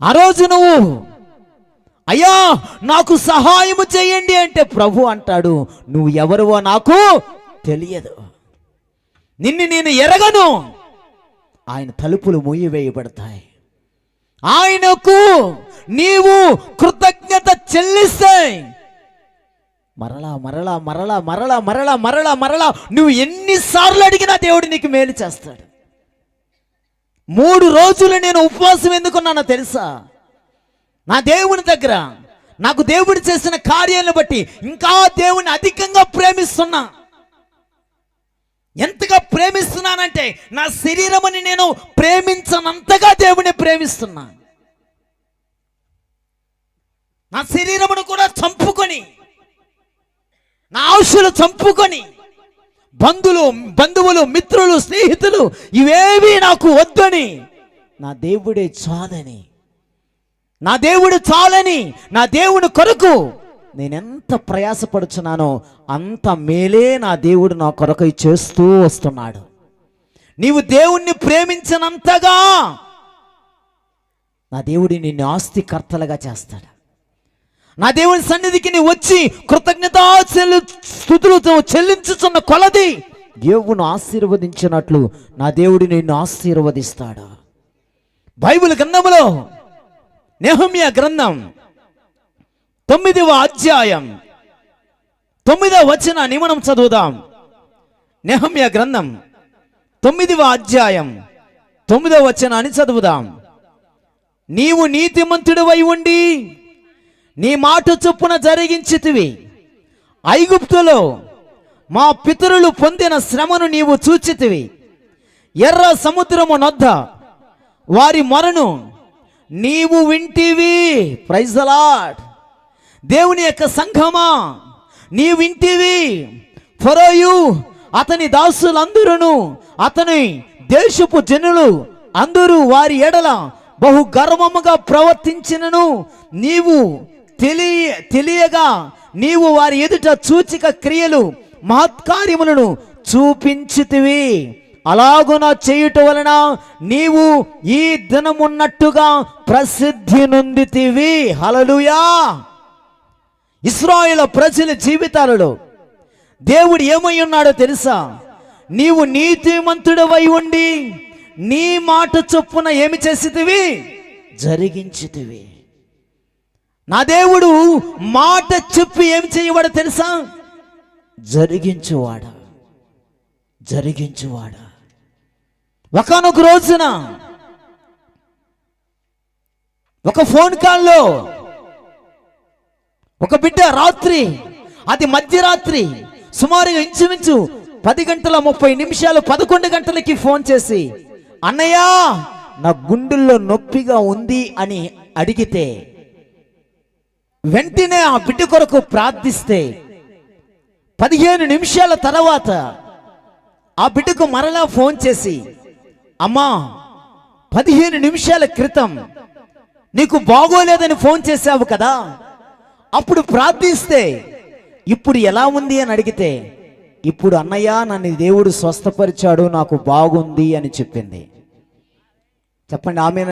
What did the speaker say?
ఆ రోజు నువ్వు అయ్యా నాకు సహాయము చేయండి అంటే ప్రభు అంటాడు, నువ్వు ఎవరువో నాకు తెలియదు, నిన్ను నేను ఎరగను. ఆయన తలుపులు మూయవేయబడతాయి. ఆయనకు నీవు కృతజ్ఞత చెల్లిస్తే మరలా మరలా మరలా మరలా మరలా మరలా మరలా నువ్వు ఎన్నిసార్లు అడిగినా దేవుడు నీకు మేలు చేస్తాడు. 3 రోజులు నేను ఉపవాసం ఎందుకున్నానో తెలుసా? నా దేవుని దగ్గర నాకు దేవుడు చేసిన కార్యాలను బట్టి ఇంకా దేవుని అధికంగా ప్రేమిస్తున్నా. ఎంతగా ప్రేమిస్తున్నానంటే నా శరీరముని నేను ప్రేమించనంతగా దేవుని ప్రేమిస్తున్నా. నా శరీరమును కూడా చంపుకొని, నా ఆశలు చంపుకొని, బంధువులు మిత్రులు స్నేహితులు ఇవేవి నాకు వద్దని, నా దేవుడే చాలని, నా దేవుడు చాలని, నా దేవుని కొరకు నేనెంత ప్రయాసపడుచున్నానో అంత మేలే నా దేవుడు నా కొరకు చేస్తూ వస్తున్నాడు. నీవు దేవుణ్ణి ప్రేమించినంతగా నా దేవుడి నిన్ను ఆస్తికర్తలుగా చేస్తాడు. నా దేవుని సన్నిధికి నీ వచ్చి కృతజ్ఞతా స్తుతులతో చెల్లించుచున్న కొలది దేవుని ఆశీర్వదించినట్లు నా దేవుడు నిన్ను ఆశీర్వదిస్తాడు. బైబిల్ గ్రంథములో నెహెమ్యా గ్రంథం 9వ అధ్యాయం 9వ వచనాన్ని మనం చదువుదాం. నెహెమ్యా గ్రంథం 9వ అధ్యాయం 9వ వచనాన్ని చదువుదాం. నీవు నీతిమంతుడివై ఉండి నీ మాట చొప్పున జరిగించితివి. ఐగుప్తులో మా పితరులు పొందిన శ్రమను నీవు చూచితివి. ఎర్ర సముద్రము నొద్ద వారి మొరను నీవు వింటివి. Praise the lord. దేవుని యొక్క సంఘమా, నీ వింటివి. ఫరోయు అతని దాసులందరూ, అతని దేశపు జనులు అందరూ వారి ఎడల బహు గర్వముగా ప్రవర్తించినను నీవు తెలియగా నీవు వారి ఎదుట సూచక క్రియలు మహత్కార్యములను చూపించితివి. అలాగున చేయుట వలన నీవు ఈ దినమున్నట్టుగా ప్రసిద్ధి నొందితివి. హల్లెలూయా. ఇశ్రాయేలు ప్రజల జీవితాలలో దేవుడు ఏమై ఉన్నాడో తెలుసా? నీవు నీతిమంతుడవై ఉండి నీ మాట చొప్పున ఏమి చేసితివి? జరిగించితివి. నా దేవుడు మాట చెప్పి ఏమి చేయవాడో తెలుసా? జరిగించువాడా. ఒకానొక రోజున ఒక ఫోన్ కాల్లో ఒక బిడ్డ రాత్రి, అది మధ్యరాత్రి, సుమారుగా ఇంచుమించు 10:30 11 గంటలకి ఫోన్ చేసి, అన్నయ్య నా గుండెల్లో నొప్పిగా ఉంది అని అడిగితే, వెంటనే ఆ బిడ్డ కొరకు ప్రార్థిస్తే 15 నిమిషాల తర్వాత ఆ బిడ్డకు మరలా ఫోన్ చేసి, అమ్మా 15 నిమిషాల క్రితం నీకు బాగోలేదని ఫోన్ చేశావు కదా, అప్పుడు ప్రార్థిస్తే ఇప్పుడు ఎలా ఉంది అని అడిగితే, ఇప్పుడు అన్నయ్య నన్ను దేవుడు స్వస్థపరిచాడు, నాకు బాగుంది అని చెప్పింది. చెప్పండి ఆమె.